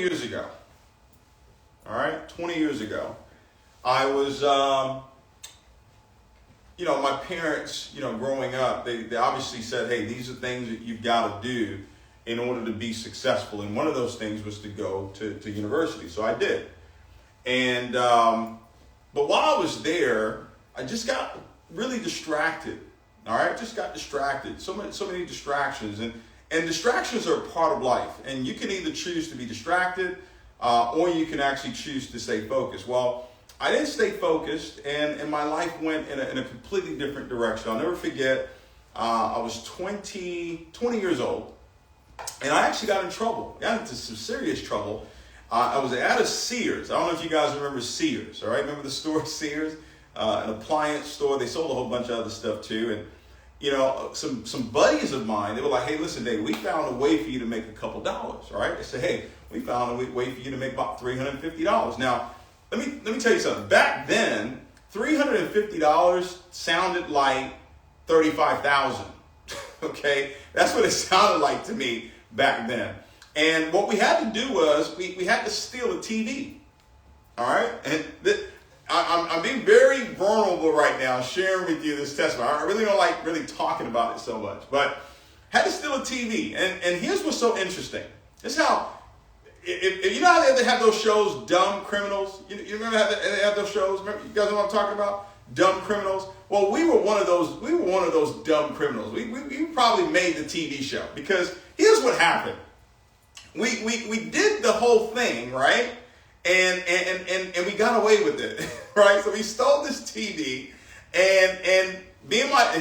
years ago, all right, 20 years ago, I was, my parents, growing up, they obviously said, hey, these are things that you've got to do in order to be successful. And one of those things was to go to university. So I did. And, but while I was there, I just got really distracted. All right, just got distracted. So many distractions. And distractions are a part of life. And you can either choose to be distracted or you can actually choose to stay focused. Well, I didn't stay focused, and my life went in a completely different direction. I'll never forget, I was 20 years old, and I actually got in trouble. Got into some serious trouble. I was at a Sears. I don't know if you guys remember Sears, all right? Remember the store Sears? An appliance store. They sold a whole bunch of other stuff too. And, some buddies of mine, they were like, hey, listen, Dave, we found a way for you to make a couple dollars, all right? They said, hey, we found a way for you to make about $350. Now, let me tell you something. Back then, $350 sounded like $35,000. Okay, that's what it sounded like to me back then. And what we had to do was we had to steal a TV. All right, and I'm being very vulnerable right now, sharing with you this testimony. I really don't like really talking about it so much, but had to steal a TV. And here's what's so interesting. This is how. If you know how they have those shows, Dumb Criminals? You remember how they have those shows? Remember, you guys know what I'm talking about? Dumb Criminals. Well, we were one of those dumb criminals. We probably made the TV show, because here's what happened. We did the whole thing, right? And we got away with it, right? So we stole this TV, and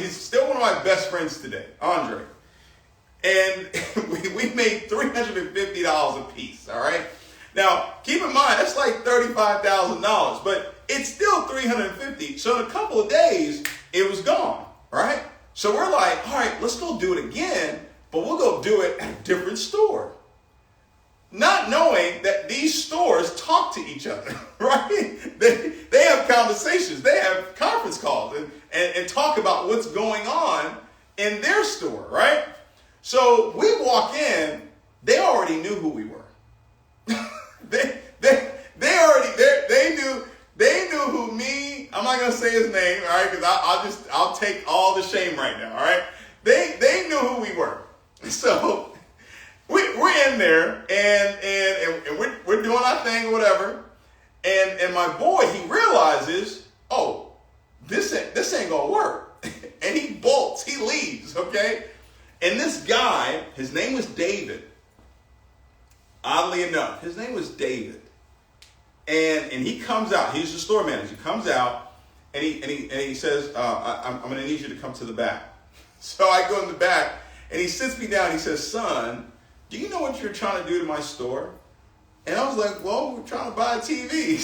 he's still one of my best friends today, Andre. And we made $350 a piece, all right? Now, keep in mind, that's like $35,000, but it's still $350. So in a couple of days, it was gone, right? So we're like, all right, let's go do it again, but we'll go do it at a different store. Not knowing that these stores talk to each other, right? They have conversations, they have conference calls and talk about what's going on in their store, right? So we walk in, they already knew who we were. they knew who me. I'm not gonna say his name, all right? Because I'll take all the shame right now, all right? They knew who we were. So we're in there and we're doing our thing or whatever. And my boy, he realizes, oh, this ain't gonna work. And he bolts, he leaves, okay? And this guy, his name was David. Oddly enough, his name was David. And he comes out. He's the store manager. He comes out and he says, I'm going to need you to come to the back. So I go in the back and he sits me down. He says, son, do you know what you're trying to do to my store? And I was like, well, we're trying to buy a TV.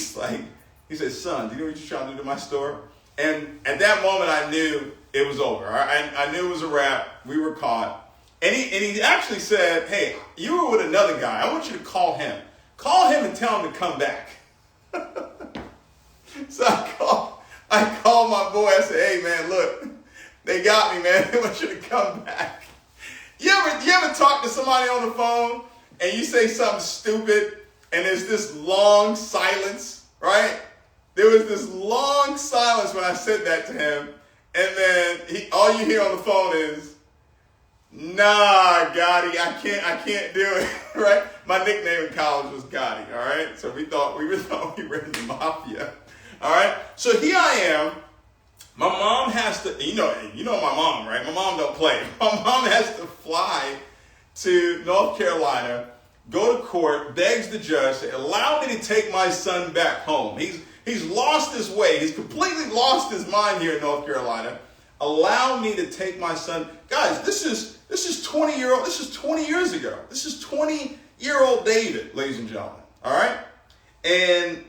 He said, son, do you know what you're trying to do to my store? And at that moment, I knew it was over. I knew it was a wrap. We were caught. And he actually said, hey, you were with another guy. I want you to call him. Call him and tell him to come back. So I called my boy. I said, hey, man, look, they got me, man. They want you to come back. You ever talk to somebody on the phone and you say something stupid and there's this long silence, right? There was this long silence when I said that to him. And then all you hear on the phone is, nah, Gotti, I can't do it, right? My nickname in college was Gotti, all right? So we thought we were in the mafia, all right? So here I am. My mom has to, you know my mom, right? My mom don't play. My mom has to fly to North Carolina, go to court, begs the judge to allow me to take my son back home. He's lost his way. He's completely lost his mind here in North Carolina. Allow me to take my son. Guys, this is 20 years ago. This is 20-year-old David, ladies and gentlemen. All right? And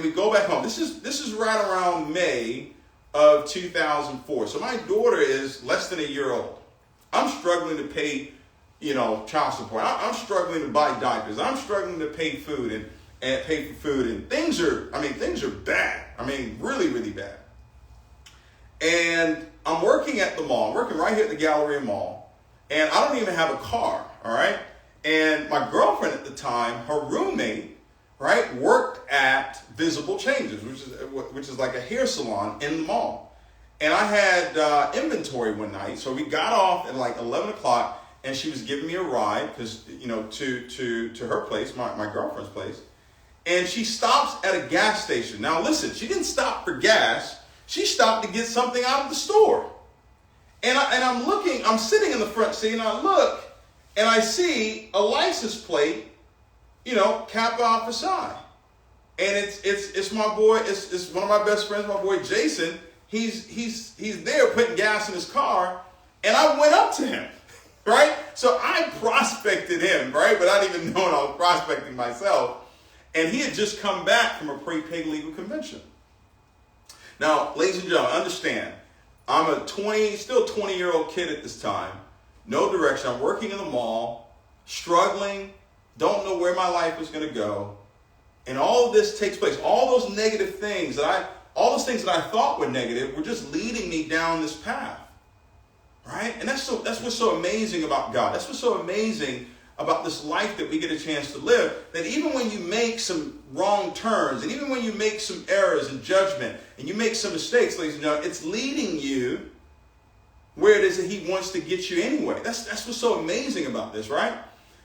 we go back home. This is right around May of 2004. So my daughter is less than a year old. I'm struggling to pay, child support. I'm struggling to buy diapers. I'm struggling to pay food and pay for food. And things are bad. Really, really bad. And I'm working at the mall. I'm working right here at the Galleria Mall. And I don't even have a car, all right? And my girlfriend at the time, her roommate, right, worked at Visible Changes, which is like a hair salon in the mall. And I had inventory one night, so we got off at like 11 o'clock, and she was giving me a ride because, to her place, my girlfriend's place. And she stops at a gas station. Now listen, she didn't stop for gas. She stopped to get something out of the store. And I'm sitting in the front seat, and I look, and I see a license plate, Kappa Alpha Psi. And it's my boy, it's one of my best friends, my boy Jason. He's there putting gas in his car, and I went up to him, right? So I prospected him, right? But I didn't even know I was prospecting myself. And he had just come back from a prepaid legal convention. Now, ladies and gentlemen, understand, I'm a still 20-year-old kid at this time, no direction. I'm working in the mall, struggling, don't know where my life is going to go. And all of this takes place. All those negative things all those things that I thought were negative were just leading me down this path, right? And that's what's so amazing about God. That's what's so amazing about this life that we get a chance to live, that even when you make some wrong turns, and even when you make some errors in judgment, and you make some mistakes, ladies and gentlemen, it's leading you where it is that he wants to get you anyway. That's what's so amazing about this, right?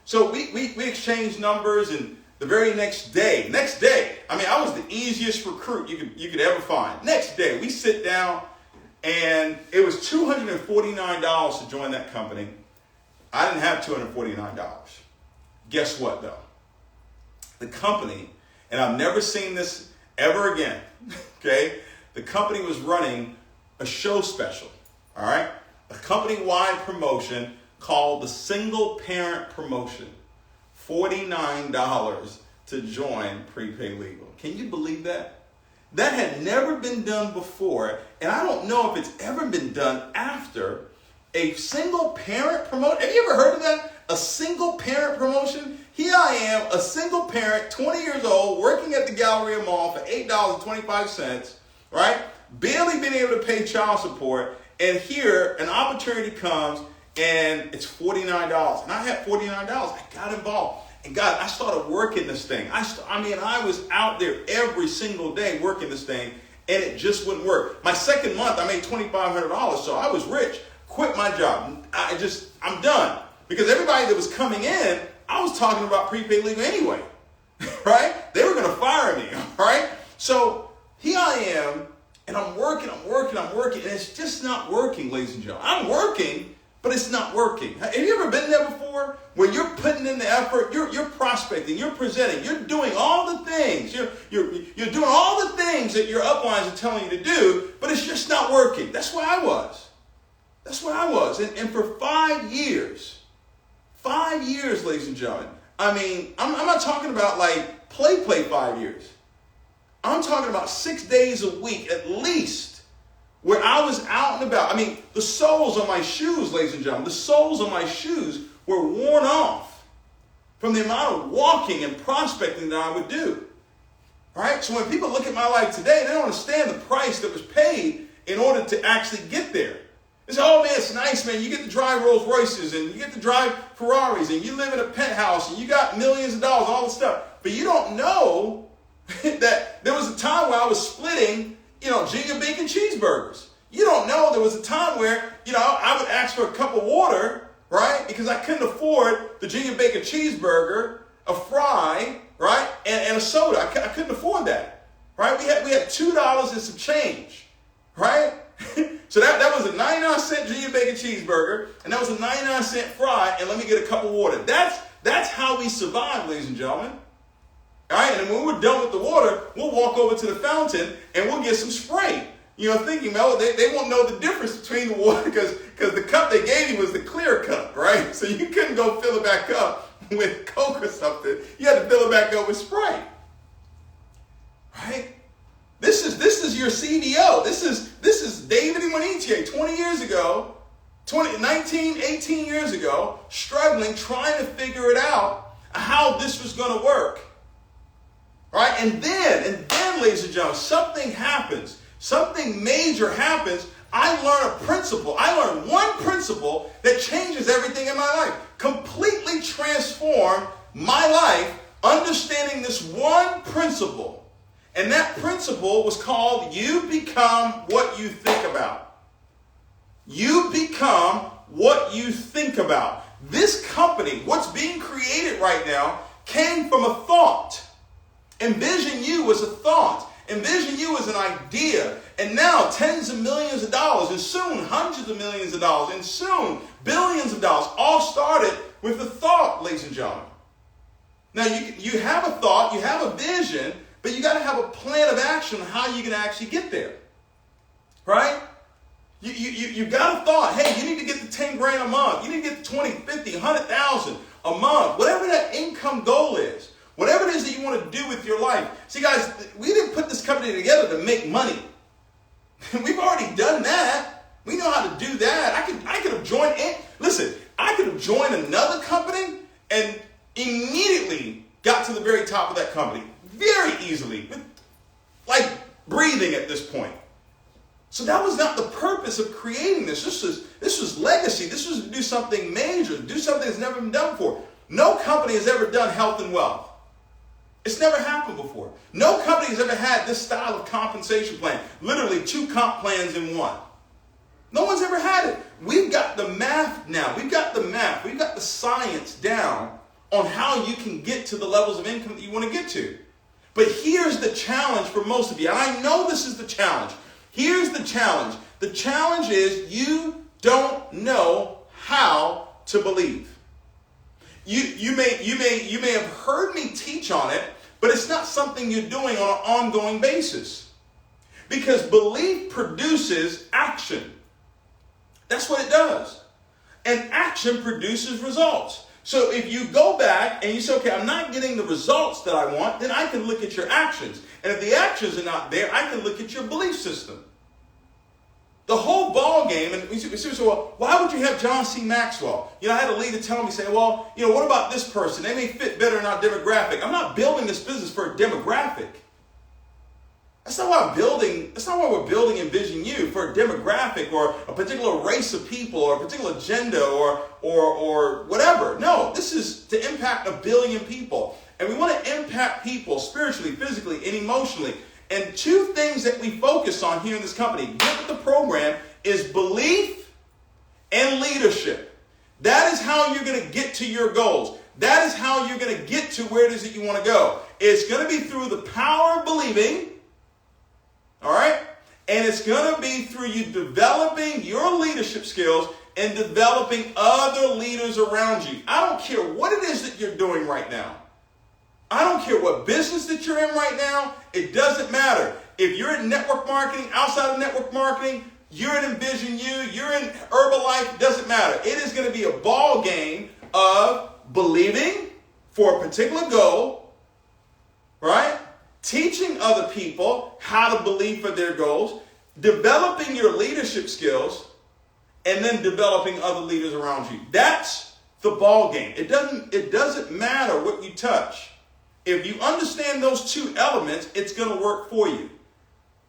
So we exchanged numbers, and the very next day, I was the easiest recruit you could ever find. Next day, we sit down, and it was $249 to join that company. I didn't have $249. Guess what, though? The company, and I've never seen this ever again, okay? The company was running a show special, all right? A company-wide promotion called the Single Parent Promotion. $49 to join Prepaid Legal. Can you believe that? That had never been done before, and I don't know if it's ever been done after. A single parent promotion. Have you ever heard of that? A single parent promotion? Here I am, a single parent, 20 years old, working at the Galleria Mall for $8.25, right? Barely been able to pay child support, and here an opportunity comes, and it's $49. And I had $49. I got involved. And God, I started working this thing. I was out there every single day working this thing, and it just wouldn't work. My second month, I made $2,500, so I was rich. Quit my job. I'm done. Because everybody that was coming in, I was talking about prepaid legal anyway, right? They were going to fire me, right? So here I am, and I'm working, and it's just not working, ladies and gentlemen. I'm working, but it's not working. Have you ever been there before? Where you're putting in the effort, you're prospecting, you're presenting, you're doing all the things, you're doing all the things that your uplines are telling you to do, but it's just not working. That's where I was. And for 5 years, ladies and gentlemen, I'm not talking about like play 5 years. I'm talking about 6 days a week at least, where I was out and about. The soles on my shoes, ladies and gentlemen, the soles on my shoes were worn off from the amount of walking and prospecting that I would do. All right? So when people look at my life today, they don't understand the price that was paid in order to actually get there. They say, oh man, it's nice, man. You get to drive Rolls Royces, and you get to drive Ferraris, and you live in a penthouse, and you got millions of dollars, all this stuff. But you don't know that there was a time where I was splitting, junior bacon cheeseburgers. You don't know there was a time where, I would ask for a cup of water, right? Because I couldn't afford the junior bacon cheeseburger, a fry, right? And a soda. I couldn't afford that, right? We had $2 and some change, right? So that was a 99-cent junior bacon cheeseburger, and that was a 99-cent fry, and let me get a cup of water. That's how we survive, ladies and gentlemen. All right, and when we're done with the water, we'll walk over to the fountain, and we'll get some Sprite. Thinking, Mel, they won't know the difference between the water, because the cup they gave you was the clear cup, right? So you couldn't go fill it back up with Coke or something. You had to fill it back up with Sprite, right? This is your CDO. This is David Imonitie 20 years ago, 18 years ago, struggling, trying to figure it out, how this was going to work. Right? And then, ladies and gentlemen, something happens. Something major happens. I learn a principle. I learn one principle that changes everything in my life. completely transformed my life understanding this one principle. And that principle was called you become what you think about. You become what you think about. This company, what's being created right now, came from a thought. Envision You was a thought. Envision You as an idea. And now tens of millions of dollars, and soon hundreds of millions of dollars, and soon billions of dollars, all started with a thought, ladies and gentlemen. Now, you have a thought, you have a vision, but you got to have a plan of action on how you can actually get there. Right? You got a thought, hey, you need to get to 10 grand a month. You need to get to 20, 50, 100,000 a month. Whatever that income goal is. Whatever it is that you want to do with your life. See, guys, we didn't put this company together to make money. We've already done that. We know how to do that. I could have joined in. Listen, I could have joined another company and immediately got to the very top of that company. Very easily. Like breathing at this point. So that was not the purpose of creating this. This was legacy. This was to do something major, to do something that's never been done before. No company has ever done health and wealth. It's never happened before. No company has ever had this style of compensation plan. Literally 2 comp plans in one. No one's ever had it. We've got the math now. We've got the math. We've got the science down on how you can get to the levels of income that you want to get to. But here's the challenge for most of you. And I know this is the challenge. Here's the challenge. The challenge is you don't know how to believe. You may have heard me teach on it, but it's not something you're doing on an ongoing basis. Because belief produces action. That's what it does. And action produces results. So if you go back and you say, okay, I'm not getting the results that I want, then I can look at your actions. And if the actions are not there, I can look at your belief system. The whole ball game, and we say, well, why would you have John C. Maxwell? I had a leader tell me, say, well, what about this person? They may fit better in our demographic. I'm not building this business for a demographic. That's not why we're building Envision You, for a demographic or a particular race of people or a particular agenda or whatever. No, this is to impact 1 billion people. And we want to impact people spiritually, physically, and emotionally. And 2 things that we focus on here in this company, get with the program, is belief and leadership. That is how you're going to get to your goals. That is how you're going to get to where it is that you want to go. It's going to be through the power of believing. All right? And it's going to be through you developing your leadership skills and developing other leaders around you. I don't care what it is that you're doing right now. I don't care what business that you're in right now. It doesn't matter. If you're in network marketing, outside of network marketing, you're in Envision You, you're in Herbalife, it doesn't matter. It is going to be a ball game of believing for a particular goal, right? Teaching other people how to believe for their goals, developing your leadership skills, and then developing other leaders around you. That's the ball game. It doesn't matter what you touch. If you understand those 2 elements, it's going to work for you.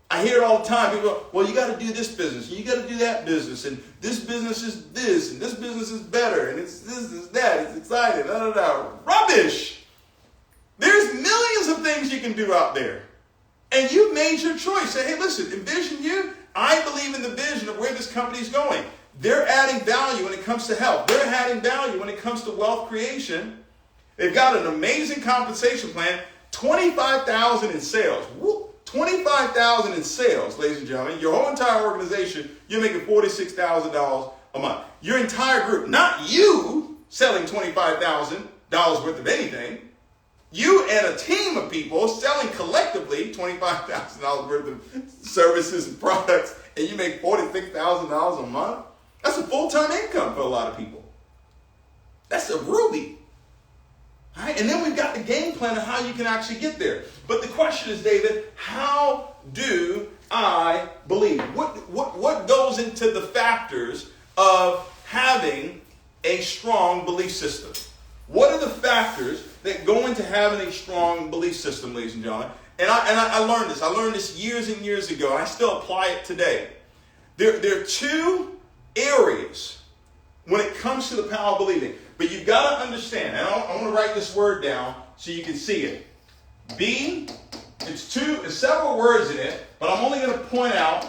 I hear it all the time. People go, well, you got to do this business, and you got to do that business, and this business is this, and this business is better, and it's this, it's that, it's exciting, Rubbish! There's millions of things you can do out there. And you've made your choice. Say, hey, listen, Envision You, I believe in the vision of where this company is going. They're adding value when it comes to health. They're adding value when it comes to wealth creation. They've got an amazing compensation plan, $25,000 in sales. Woo! $25,000 in sales, ladies and gentlemen. Your whole entire organization, you're making $46,000 a month. Your entire group, not you selling $25,000 worth of anything. You and a team of people selling collectively $25,000 worth of services and products, and you make $46,000 a month. That's a full-time income for a lot of people. That's a ruby. All right? And then we've got the game plan of how you can actually get there. But the question is, David, how do I believe? What goes into the factors of having a strong belief system? What are the factors that go into having a strong belief system, ladies and gentlemen? And I learned this. I learned this years and years ago, and I still apply it today. There are 2 areas when it comes to the power of believing. But you've got to understand, and I want to write this word down so you can see it. Be, it's several words in it, but I'm only going to point out,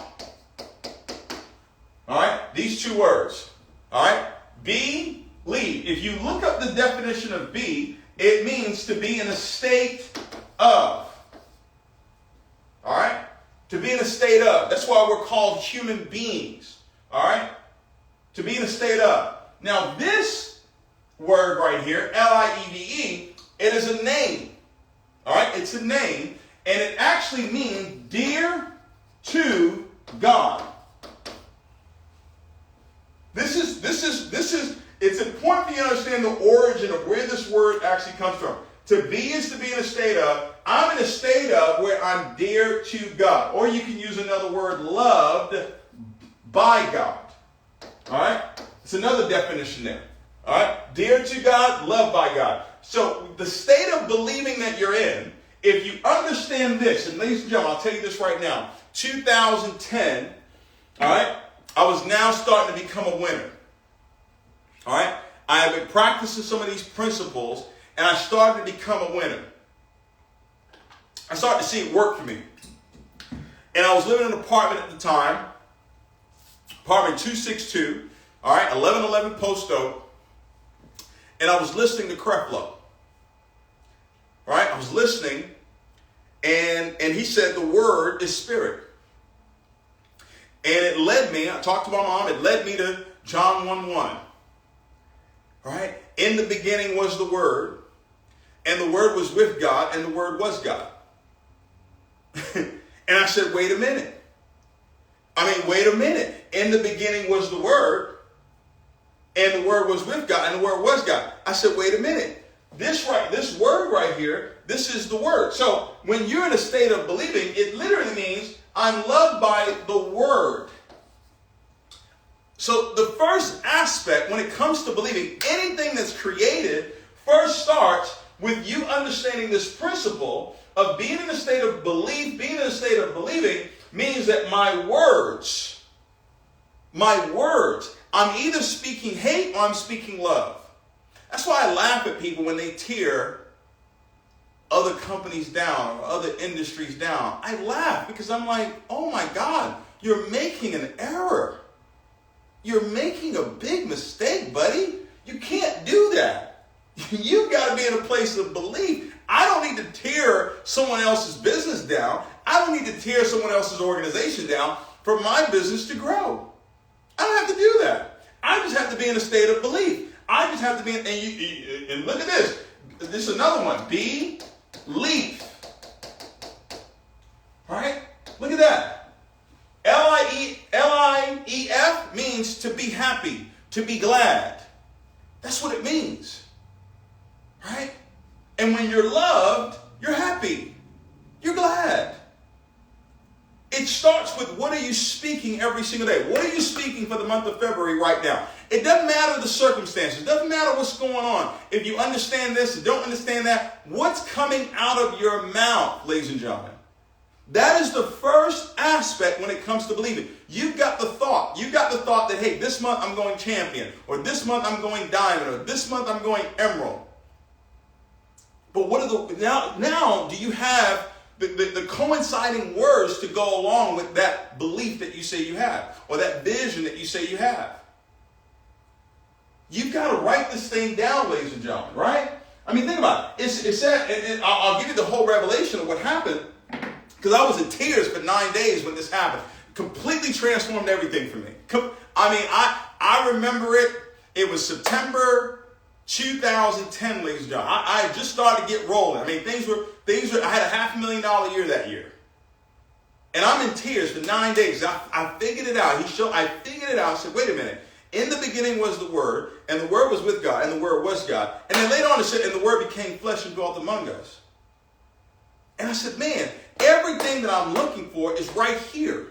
all right, these two words. All right? Believe. If you look up the definition of be, it means to be in a state of. All right? To be in a state of. That's why we're called human beings. All right? To be in a state of. Now, this word right here, Lieve, it is a name. All right? It's a name. And it actually means dear to God. It's important for you to understand the origin of where this word actually comes from. To be is to be in a state of. I'm in a state of where I'm dear to God. Or you can use another word, loved by God. All right? It's another definition there. All right? Dear to God, loved by God. So the state of believing that you're in, if you understand this, and ladies and gentlemen, I'll tell you this right now. 2010, all right, I was now starting to become a winner. All right? I have been practicing some of these principles, and I started to become a winner. I started to see it work for me. And I was living in an apartment at the time, apartment 262, all right, 1111 Post Oak, and I was listening to Creflo. All right? I was listening, and he said the word is spirit. And it led me, I talked to my mom, it led me to John 1:1. Right? In the beginning was the Word, and the Word was with God, and the Word was God. And I said, wait a minute. In the beginning was the Word, and the Word was with God, and the Word was God. I said, wait a minute. This word right here, this is the Word. So when you're in a state of believing, it literally means I'm loved by the Word. So the first aspect when it comes to believing, anything that's created first starts with you understanding this principle of being in a state of belief. Being in a state of believing means that my words, I'm either speaking hate or I'm speaking love. That's why I laugh at people when they tear other companies down or other industries down. I laugh because I'm like, oh my God, you're making an error. You're making a big mistake, buddy. You can't do that. You've got to be in a place of belief. I don't need to tear someone else's business down. I don't need to tear someone else's organization down for my business to grow. I don't have to do that. I just have to be in a state of belief. I just have to be in, and look at this. This is another one. Belief. All right? Look at that. Lief means to be happy, to be glad. That's what it means. Right? And when you're loved, you're happy. You're glad. It starts with what are you speaking every single day? What are you speaking for the month of February right now? It doesn't matter the circumstances. It doesn't matter what's going on. If you understand this and don't understand that, what's coming out of your mouth, ladies and gentlemen? That is the first aspect when it comes to believing. You've got the thought. You've got the thought that, hey, this month I'm going champion, or this month I'm going diamond, or this month I'm going emerald. But what are now do you have the coinciding words to go along with that belief that you say you have, or that vision that you say you have? You've got to write this thing down, ladies and gentlemen, right? I mean, think about it. It said, and I'll give you the whole revelation of what happened, because I was in tears for 9 days when this happened. Completely transformed everything for me. I mean, I remember it. It was September 2010, ladies and gentlemen. I had just started to get rolling. I mean, things were. I had a $500,000 year that year, and I'm in tears for 9 days. I figured it out. I figured it out. I said, wait a minute. In the beginning was the Word, and the Word was with God, and the Word was God. And then later on it said, and the Word became flesh and dwelt among us. And I said, man, everything that I'm looking for is right here.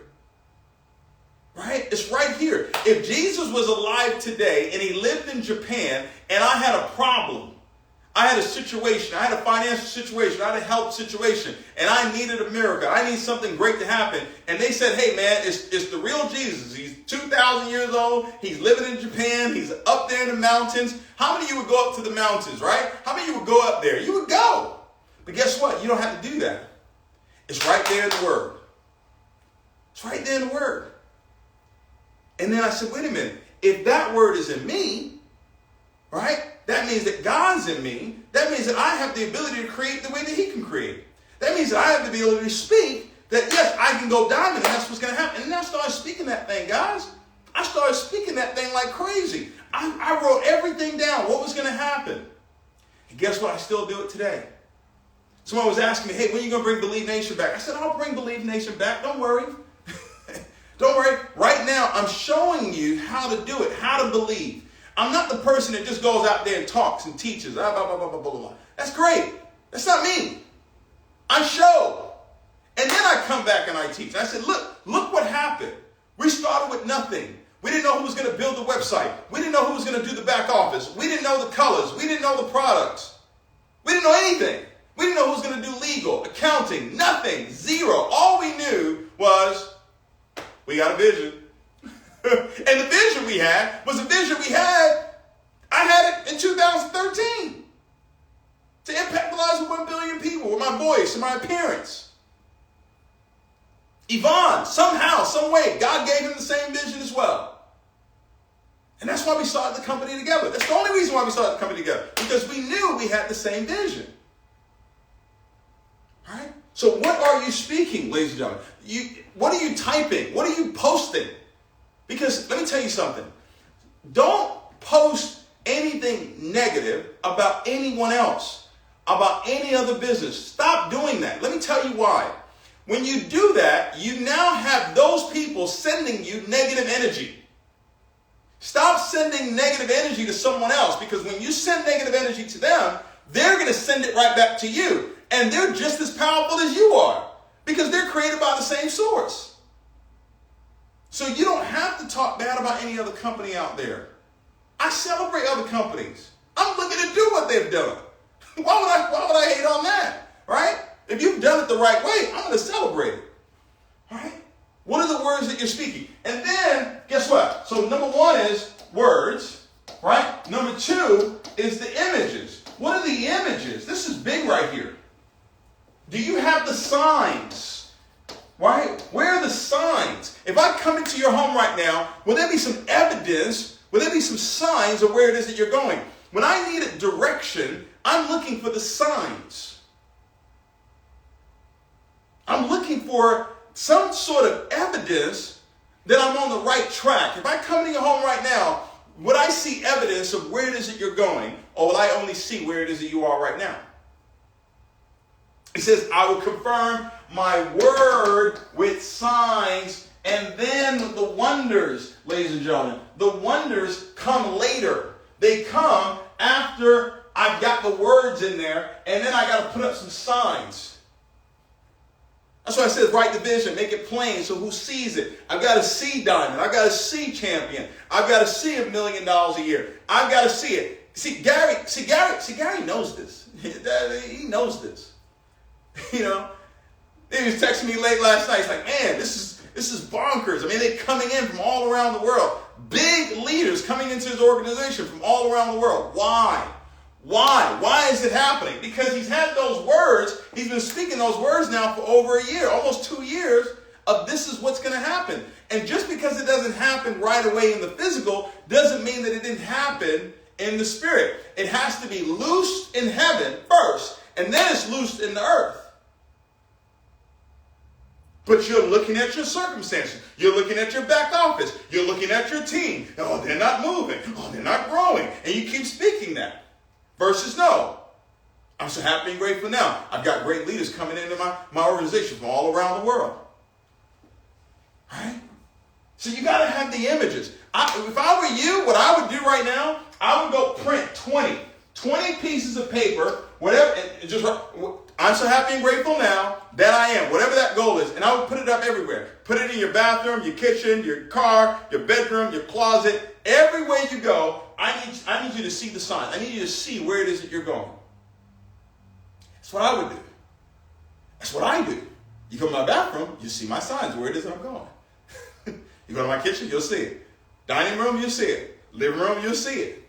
Right? It's right here. If Jesus was alive today and he lived in Japan and I had a problem, I had a situation, I had a financial situation, I had a health situation, and I needed a miracle. I need something great to happen. And they said, hey man, it's the real Jesus. He's 2,000 years old. He's living in Japan. He's up there in the mountains. How many of you would go up to the mountains, right? How many of you would go up there? You would go. But guess what? You don't have to do that. It's right there in the Word. It's right there in the Word. And then I said, wait a minute. If that Word is in me, right? That means that God's in me. That means that I have the ability to create the way that He can create. That means that I have the ability to speak that, yes, I can go diamond, and that's what's going to happen. And then I started speaking that thing, guys. I started speaking that thing like crazy. I wrote everything down, what was going to happen. And guess what? I still do it today. Someone was asking me, hey, when are you going to bring Believe Nation back? I said, I'll bring Believe Nation back. Don't worry. Don't worry. Right now, I'm showing you how to do it, how to believe. I'm not the person that just goes out there and talks and teaches. Blah, blah, blah, blah, blah, blah. That's great. That's not me. I show. And then I come back and I teach. And I said, look what happened. We started with nothing. We didn't know who was going to build the website. We didn't know who was going to do the back office. We didn't know the colors. We didn't know the products. We didn't know anything. We didn't know who was going to do legal, accounting, nothing, zero. All we knew was we got a vision. And the vision we had was a vision we had. I had it in 2013 to impact the lives of 1 billion people with my voice and my appearance. Yvonne, somehow, some way, God gave him the same vision as well. And that's why we started the company together. That's the only reason why we started the company together, because we knew we had the same vision. All right? So what are you speaking, ladies and gentlemen? What are you typing? What are you posting? Because let me tell you something. Don't post anything negative about anyone else, about any other business. Stop doing that. Let me tell you why. When you do that, you now have those people sending you negative energy. Stop sending negative energy to someone else, because when you send negative energy to them, they're going to send it right back to you. And they're just as powerful as you are, because they're created by the same source. So you don't have to talk bad about any other company out there. I celebrate other companies. I'm looking to do what they've done. Why would I hate on that? Right? If you've done it the right way, I'm going to celebrate it. All right? What are the words that you're speaking? And then, guess what? So number one is words, right? Number two is the images. What are the images? This is big right here. Do you have the signs? Right? Where are the signs? If I come into your home right now, will there be some evidence? Will there be some signs of where it is that you're going? When I need a direction, I'm looking for the signs. I'm looking for some sort of evidence that I'm on the right track. If I come to your home right now, would I see evidence of where it is that you're going, or will I only see where it is that you are right now? He says, I will confirm my word with signs, and then the wonders, ladies and gentlemen. The wonders come later. They come after I've got the words in there, and then I got to put up some signs. That's why I said write the vision, make it plain so who sees it. I've got to see diamond. I've got to see champion. I've got to see $1 million a year. I've got to see it. Gary knows this. He knows this. You know, he was texting me late last night. He's like, man, this is bonkers. I mean, they're coming in from all around the world. Big leaders coming into his organization from all around the world. Why? Why is it happening? Because he's had those words. He's been speaking those words now for over a year, almost 2 years, of this is what's going to happen. And just because it doesn't happen right away in the physical doesn't mean that it didn't happen in the spirit. It has to be loosed in heaven first, and then it's loosed in the earth. But you're looking at your circumstances. You're looking at your back office. You're looking at your team. Oh, they're not moving. Oh, they're not growing. And you keep speaking that. Versus no. I'm so happy and grateful now. I've got great leaders coming into my organization from all around the world. Right? So you got to have the images. If I were you, what I would do right now, I would go print 20 pieces of paper, whatever, and just I'm so happy and grateful now that I am, whatever that goal is, and I would put it up everywhere. Put it in your bathroom, your kitchen, your car, your bedroom, your closet, everywhere you go. I need you to see the sign. I need you to see where it is that you're going. That's what I would do. That's what I do. You come to my bathroom, you see my signs, where it is that I'm going. You go to my kitchen, you'll see it. Dining room, you'll see it. Living room, you'll see it.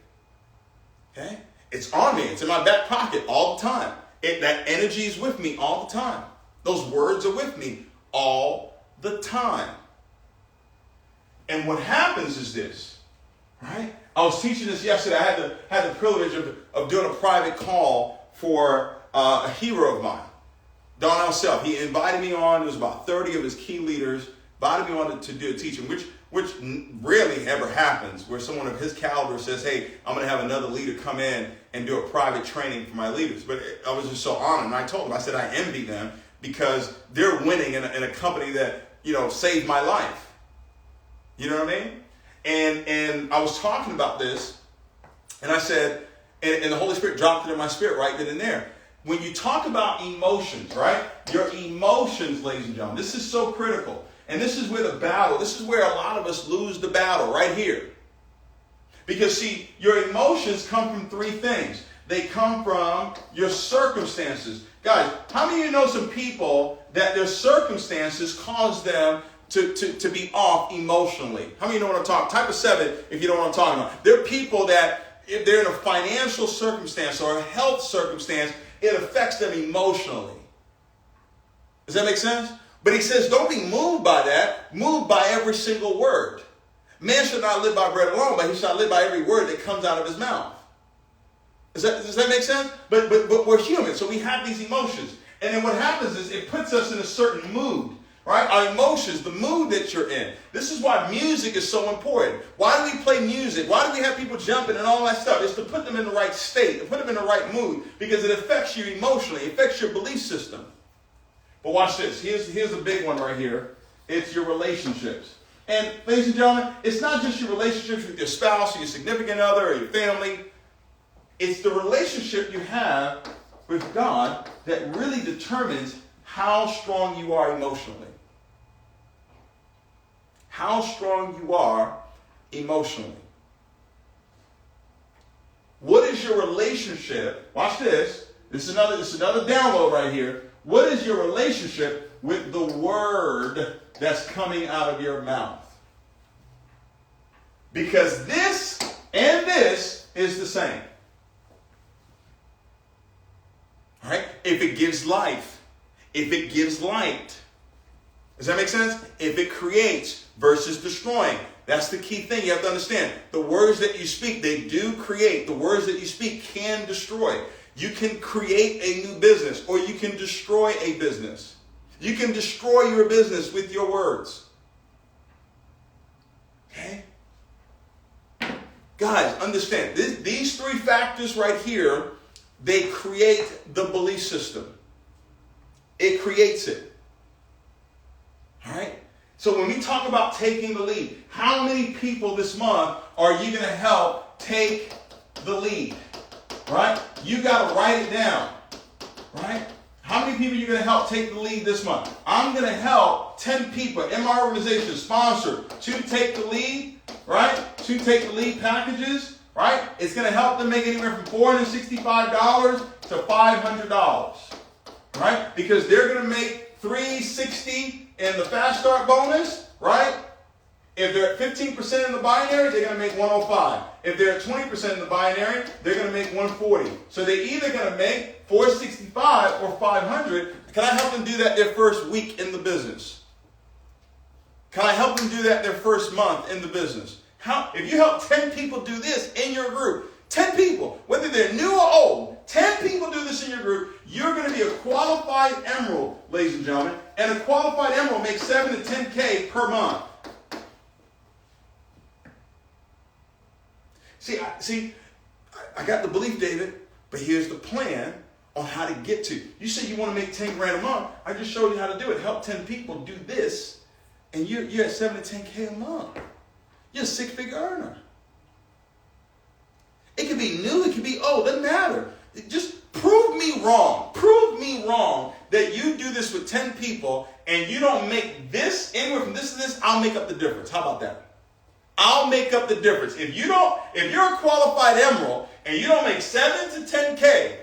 Okay? It's on me. It's in my back pocket all the time. That energy is with me all the time. Those words are with me all the time. And what happens is this, right? I was teaching this yesterday. I had the privilege of doing a private call for a hero of mine, Don Self. He invited me on. There was about 30 of his key leaders invited me on to do a teaching, which rarely ever happens, where someone of his caliber says, hey, I'm going to have another leader come in and do a private training for my leaders. But I was just so honored. And I told him, I said, I envy them because they're winning in a company that, saved my life. You know what I mean? And I was talking about this, and I said, and the Holy Spirit dropped it in my spirit right then and there. When you talk about emotions, right? Your emotions, ladies and gentlemen, this is so critical. And this is where this is where a lot of us lose the battle, right here. Because see, your emotions come from three things. They come from your circumstances. Guys, how many of you know some people that their circumstances cause them to be off emotionally? How many of you know what I'm talking about? Type a 7 if you know what I'm talking about. There are people that if they're in a financial circumstance or a health circumstance, it affects them emotionally. Does that make sense? But he says, don't be moved by that. Moved by every single word. Man should not live by bread alone, but he shall live by every word that comes out of his mouth. Does that make sense? But we're human, so we have these emotions. And then what happens is it puts us in a certain mood. Right? Our emotions, the mood that you're in. This is why music is so important. Why do we play music? Why do we have people jumping and all that stuff? It's to put them in the right state, to put them in the right mood, because it affects you emotionally. It affects your belief system. But watch this. Here's a big one right here. It's your relationships. And ladies and gentlemen, it's not just your relationships with your spouse or your significant other or your family. It's the relationship you have with God that really determines how strong you are emotionally. How strong you are emotionally. What is your relationship? Watch this. This is another download right here. What is your relationship with the word that's coming out of your mouth? Because this and this is the same. All right? If it gives life, if it gives light. Does that make sense? If it creates versus destroying. That's the key thing you have to understand. The words that you speak, they do create. The words that you speak can destroy. You can create a new business or you can destroy a business. You can destroy your business with your words. Okay? Guys, understand. These three factors right here, they create the belief system. It creates it. All right? So when we talk about taking the lead, how many people this month are you going to help take the lead? Right? You got to write it down. Right? How many people are you going to help take the lead this month? I'm going to help 10 people in my organization sponsored to take the lead, right? To take the lead packages, right? It's going to help them make anywhere from $465 to $500, right? Because they're going to make $360 in the fast start bonus, right? If they're at 15% in the binary, they're going to make $105. If they're at 20% in the binary, they're going to make $140. So they're either going to make $465 or $500. Can I help them do that their first week in the business? Can I help them do that their first month in the business? If you help 10 people do this in your group, 10 people, whether they're new or old, 10 people do this in your group, you're going to be a qualified emerald, ladies and gentlemen. And a qualified emerald makes 7 to 10K per month. See, I got the belief, David, but here's the plan on how to get to. You say you want to make 10 grand a month. I just showed you how to do it. Help 10 people do this, and you're at 7 to 10K a month. You're a six-figure earner. It could be new, it could be old, doesn't matter. Just prove me wrong. Prove me wrong that you do this with 10 people and you don't make this, anywhere from this to this, I'll make up the difference. How about that? I'll make up the difference. If you're a qualified emerald and you don't make 7 to 10K,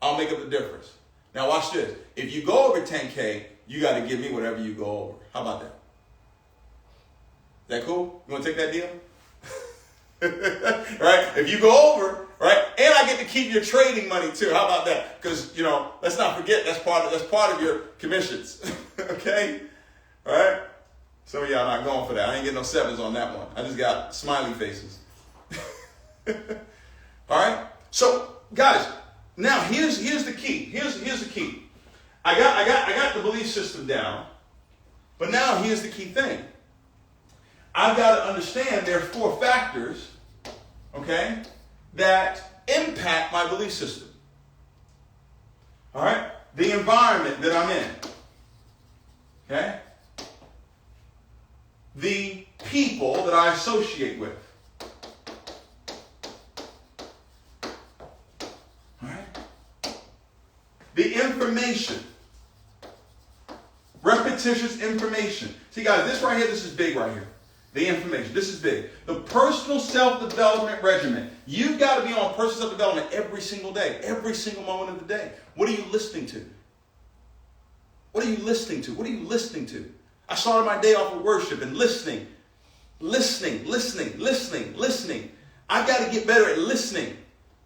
I'll make up the difference. Now watch this. If you go over 10K, you got to give me whatever you go over. How about that? Is that cool? You want to take that deal? Right? If you go over, right? And I get to keep your trading money too. How about that? Because, let's not forget that's part of your commissions. Okay? All right? Some of y'all not going for that. I ain't getting no sevens on that one. I just got smiley faces. All right? So, guys, now here's the key. Here's the key. I got the belief system down, but now here's the key thing. I've got to understand there are 4 factors, okay, that impact my belief system. All right? The environment that I'm in. Okay? The people that I associate with. All right? The information. Repetitious information. See, guys, this right here, this is big right here. The information. This is big. The personal self-development regimen. You've got to be on personal self-development every single day, every single moment of the day. What are you listening to? What are you listening to? What are you listening to? I started my day off with worship and listening. I've got to get better at listening.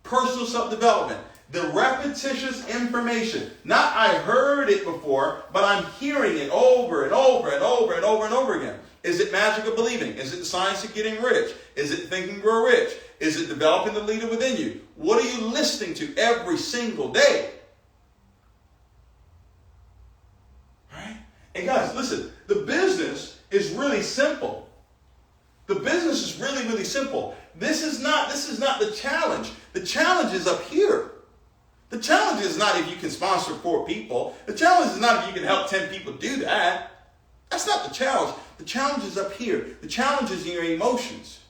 Personal self-development. The repetitious information. Not I heard it before, but I'm hearing it over and over and over and over and over again. Is it magic of believing? Is it the science of getting rich? Is it think and grow rich? Is it developing the leader within you? What are you listening to every single day? Right? And guys, listen, the business is really simple. The business is really, really simple. This is not the challenge. The challenge is up here. The challenge is not if you can sponsor 4 people. The challenge is not if you can help 10 people do that. That's not the challenge. The challenge is up here. The challenge is in your emotions.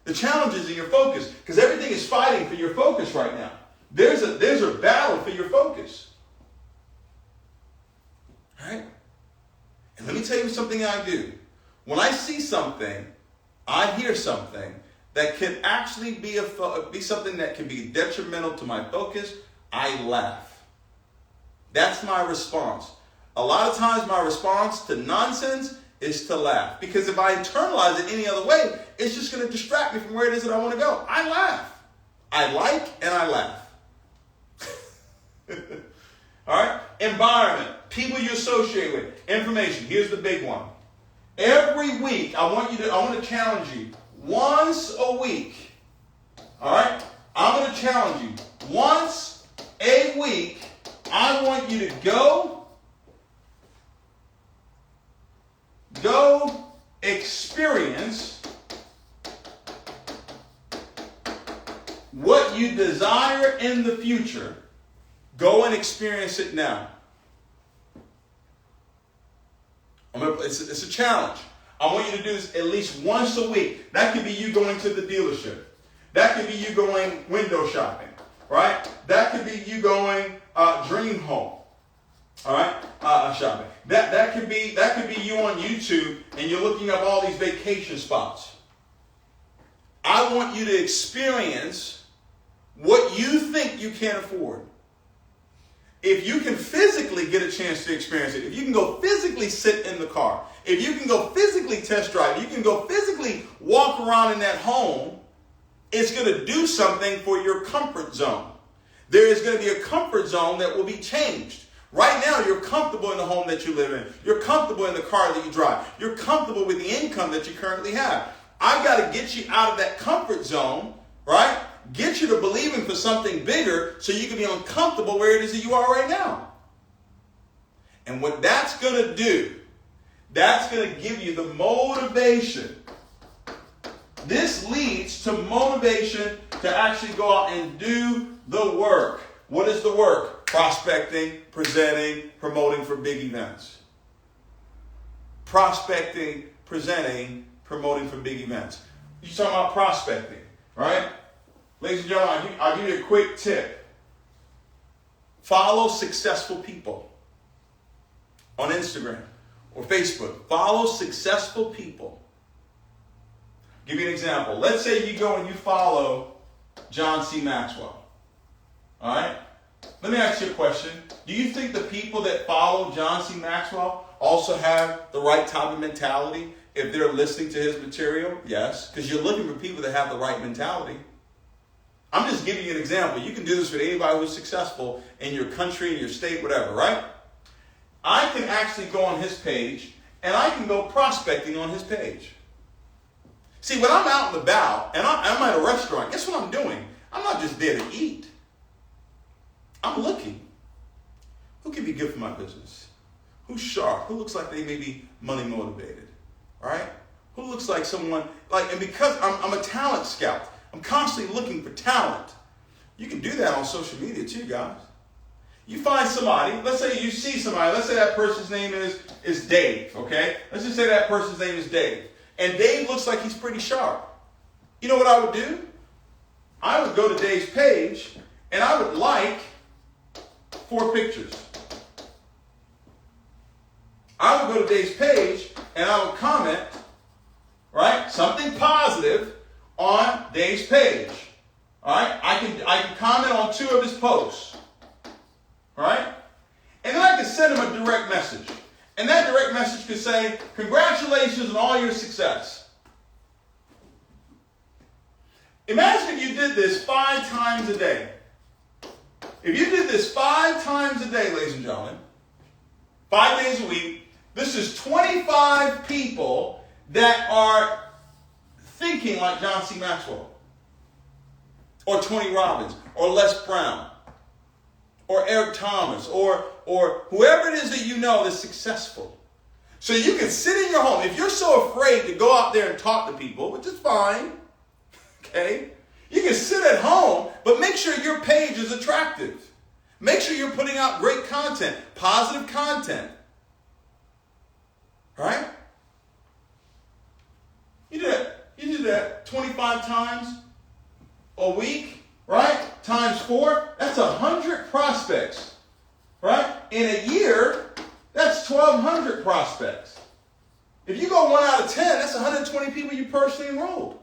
The challenge is in your focus. Because everything is fighting for your focus right now. There's a battle for your focus. All right? And let me tell you something I do. When I see something, I hear something that can actually be something that can be detrimental to my focus, I laugh. That's my response. A lot of times my response to nonsense is to laugh. Because if I internalize it any other way, it's just going to distract me from where it is that I want to go. I laugh. I like and I laugh. All right? Environment. People you associate with. Information. Here's the big one. Every week, I want to challenge you. Once a week. All right? I'm going to challenge you. Once a week, I want you to go experience what you desire in the future. Go and experience it now. It's a challenge. I want you to do this at least once a week. That could be you going to the dealership. That could be you going window shopping, right? That could be you going dream home, all right? Shopping. That could be you on YouTube and you're looking up all these vacation spots. I want you to experience what you think you can afford. If you can physically get a chance to experience it, if you can go physically sit in the car, if you can go physically test drive, you can go physically walk around in that home, it's going to do something for your comfort zone. There is going to be a comfort zone that will be changed. Right now, you're comfortable in the home that you live in. You're comfortable in the car that you drive. You're comfortable with the income that you currently have. I've got to get you out of that comfort zone, right? Get you to believing for something bigger so you can be uncomfortable where it is that you are right now. And what that's going to do, that's going to give you the motivation. This leads to motivation to actually go out and do the work. What is the work? Prospecting, presenting, promoting for big events. Prospecting, presenting, promoting for big events. You're talking about prospecting, right? Ladies and gentlemen, I'll give you a quick tip. Follow successful people on Instagram or Facebook. Follow successful people. Give you an example. Let's say you go and you follow John C. Maxwell. All right? Let me ask you a question. Do you think the people that follow John C. Maxwell also have the right type of mentality if they're listening to his material? Yes, because you're looking for people that have the right mentality. I'm just giving you an example. You can do this with anybody who's successful in your country, in your state, whatever, right? I can actually go on his page, and I can go prospecting on his page. See, when I'm out and about, and I'm at a restaurant, guess what I'm doing? I'm not just there to eat. I'm looking. Who can be good for my business? Who's sharp? Who looks like they may be money motivated? All right? Who looks like someone, and because I'm a talent scout, I'm constantly looking for talent. You can do that on social media too, guys. You find somebody, let's say you see somebody, let's say that person's name is Dave, okay? Let's just say that person's name is Dave. And Dave looks like he's pretty sharp. You know what I would do? I would go to Dave's page and I would like 4 pictures. I would go to Dave's page and I would comment, right, something positive on Dave's page. All right, I can comment on 2 of his posts. All right, and then I can send him a direct message, and that direct message could say, "Congratulations on all your success." Imagine if you did this 5 times a day. If you did this 5 times a day, ladies and gentlemen, 5 days a week, this is 25 people that are thinking like John C. Maxwell, or Tony Robbins, or Les Brown, or Eric Thomas, or whoever it is that you know that's successful. So you can sit in your home. If you're so afraid to go out there and talk to people, which is fine, okay? You can sit at home, but make sure your page is attractive. Make sure you're putting out great content, positive content. All right? You do that 25 times a week, right? Times 4, that's 100 prospects, right? In a year, that's 1,200 prospects. If you go 1 out of 10, that's 120 people you personally enrolled,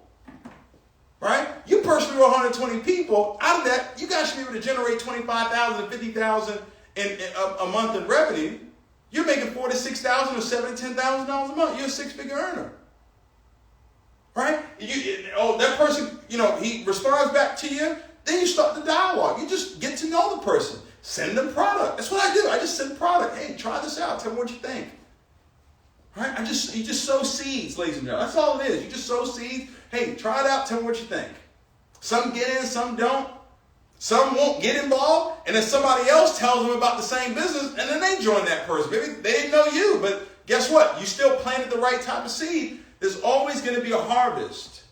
right? You personally enroll 120 people. Out of that, you guys should be able to generate $25,000 to $50,000 in a month in revenue. You're making $4,000 to $6,000 or $7,000 to $10,000 a month. You're a 6-figure earner. Right? That person, he responds back to you. Then you start the dialogue. You just get to know the person. Send them product. That's what I do. I just send product. Hey, try this out. Tell me what you think. Right? You just sow seeds, ladies and gentlemen. That's all it is. You just sow seeds. Hey, try it out. Tell me what you think. Some get in, some don't. Some won't get involved, and then somebody else tells them about the same business, and then they join that person. Maybe they didn't know you, but guess what? You still planted the right type of seed. There's always going to be a harvest.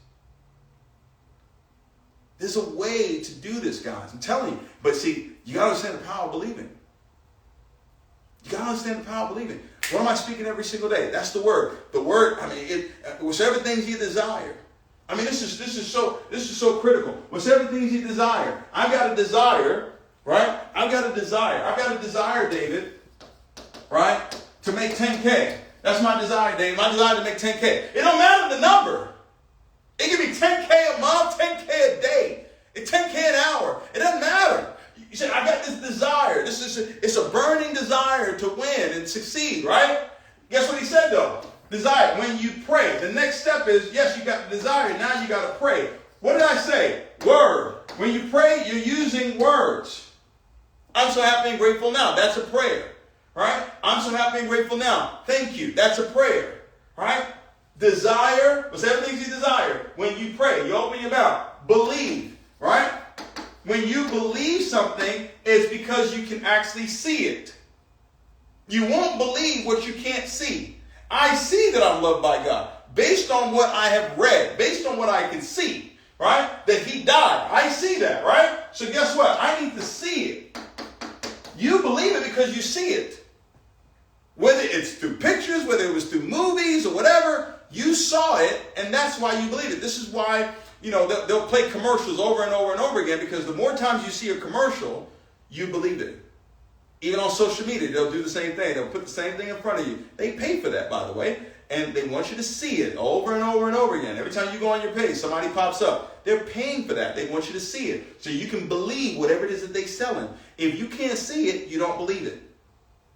There's a way to do this, guys. I'm telling you. But see, you got to understand the power of believing. You got to understand the power of believing. What am I speaking every single day? That's the word. The word, whatever things you desire. This is so critical. Whatever things you desire. I've got a desire, right? I've got a desire, David, right? To make 10K. That's my desire, David. My desire to make 10K. It don't matter the number. It can be 10K a month, 10K a day, 10K an hour. It doesn't matter. You say, I got this desire. It's a burning desire to win and succeed, right? Guess what he said, though? Desire. When you pray, the next step is, yes, you got the desire. Now you got to pray. What did I say? Word. When you pray, you're using words. I'm so happy and grateful now. That's a prayer. Right? I'm so happy and grateful now. Thank you. That's a prayer. Right? Desire. What's everything you desire? When you pray, you open your mouth. Believe. Right? When you believe something, it's because you can actually see it. You won't believe what you can't see. I see that I'm loved by God based on what I have read, based on what I can see, right? That he died. I see that, right? So guess what? I need to see it. You believe it because you see it. Whether it's through pictures, whether it was through movies or whatever, you saw it, and that's why you believe it. This is why, they'll play commercials over and over and over again, because the more times you see a commercial, you believe it. Even on social media, they'll do the same thing. They'll put the same thing in front of you. They pay for that, by the way. And they want you to see it over and over and over again. Every time you go on your page, somebody pops up. They're paying for that. They want you to see it. So you can believe whatever it is that they're selling. If you can't see it, you don't believe it.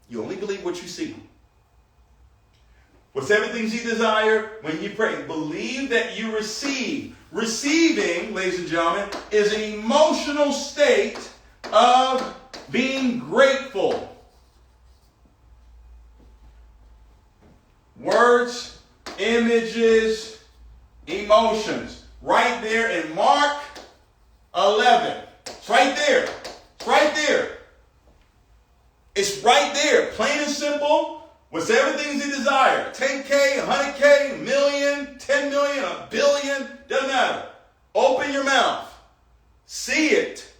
You only believe what you see. Whatsoever things you desire when you pray, believe that you receive. Receiving, ladies and gentlemen, is an emotional state of being grateful. Words, images, emotions. Right there in Mark 11. It's right there. It's right there. It's right there. Plain and simple. Whatsoever things you desire. 10K, 100K, a million, 10 million, a billion. Doesn't matter. Open your mouth. See it.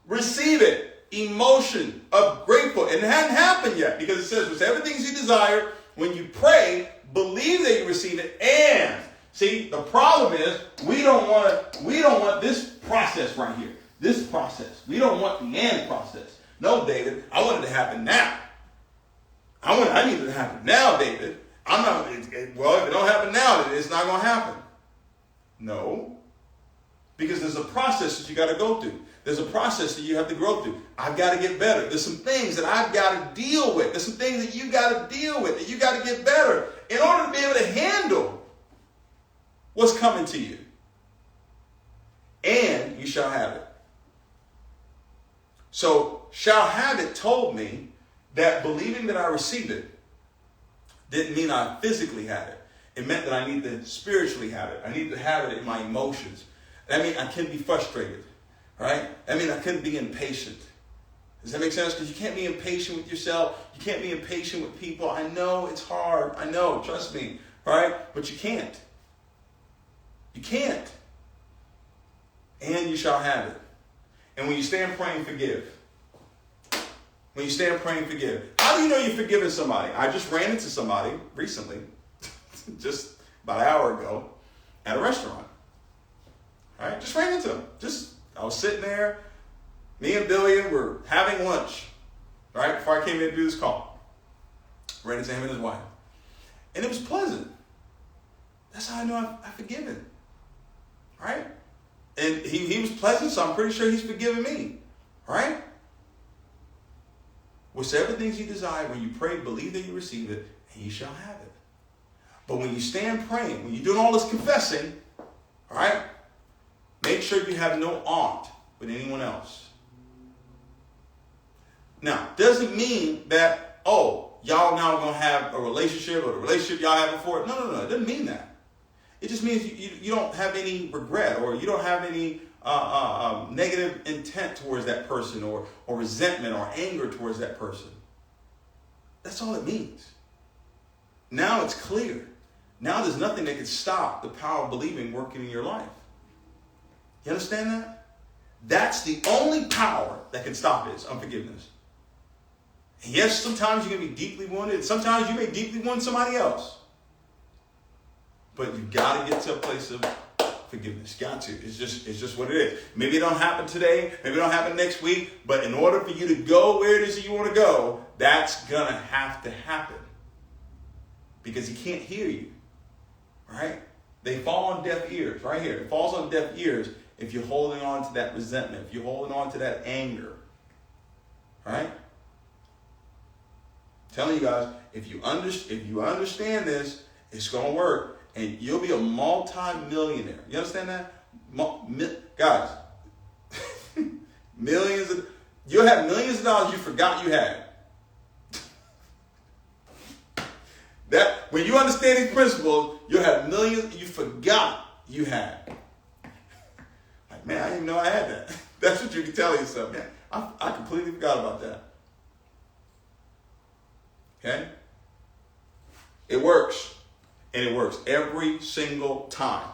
Receive it. Emotion of grateful. And it hadn't happened yet because it says, whatever things you desire, when you pray, believe that you receive it. And see, the problem is we don't want this process right here. This process. We don't want the and process. No, David, I want it to happen now. I need it to happen now, David. Well, if it don't happen now, then it's not going to happen. No. Because there's a process that you got to go through. There's a process that you have to grow through. I've got to get better. There's some things that I've got to deal with. There's some things that you got to deal with, that you got to get better in order to be able to handle what's coming to you. And you shall have it. So, shall have it told me that believing that I received it didn't mean I physically had it. It meant that I need to spiritually have it. I need to have it in my emotions. That means I can be frustrated. Right? That means I couldn't be impatient. Does that make sense? Because you can't be impatient with yourself. You can't be impatient with people. I know it's hard. I know. Trust me. Right? But you can't. You can't. And you shall have it. And when you stand praying, forgive. When you stand praying, forgive. How do you know you're forgiving somebody? I just ran into somebody recently, just about an hour ago, at a restaurant. All right? Just ran into him. I was sitting there, me and Billion were having lunch, right, before I came in to do this call. Ran into him and his wife. And it was pleasant. That's how I know I've forgiven. Right? And he was pleasant, so I'm pretty sure he's forgiven me. Right? Whatsoever things you desire, when you pray, believe that you receive it, and you shall have it. But when you stand praying, when you're doing all this confessing, all right, make sure you have no aunt with anyone else. Now, doesn't mean that, y'all now going to have a relationship or the relationship y'all had before. No. It doesn't mean that. It just means you don't have any regret or you don't have any negative intent towards that person or resentment or anger towards that person. That's all it means. Now it's clear. Now there's nothing that can stop the power of believing working in your life. You understand that? That's the only power that can stop it, is unforgiveness. And yes, sometimes you're going to be deeply wounded. Sometimes you may deeply wound somebody else. But you've got to get to a place of forgiveness. Got to. It's just what it is. Maybe it don't happen today. Maybe it don't happen next week. But in order for you to go where it is that you want to go, that's going to have to happen. Because he can't hear you. Right? They fall on deaf ears. Right here. It falls on deaf ears if you're holding on to that resentment. If you're holding on to that anger. Right? I'm telling you guys, if you understand this, it's going to work. And you'll be a multi-millionaire. You understand that? Guys, you'll have millions of dollars you forgot you had. That when you understand these principles, you'll have millions you forgot you had. Like, man, I didn't even know I had that. That's what you can tell yourself, man. I completely forgot about that. Okay? It works. And it works every single time.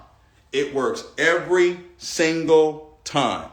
It works every single time.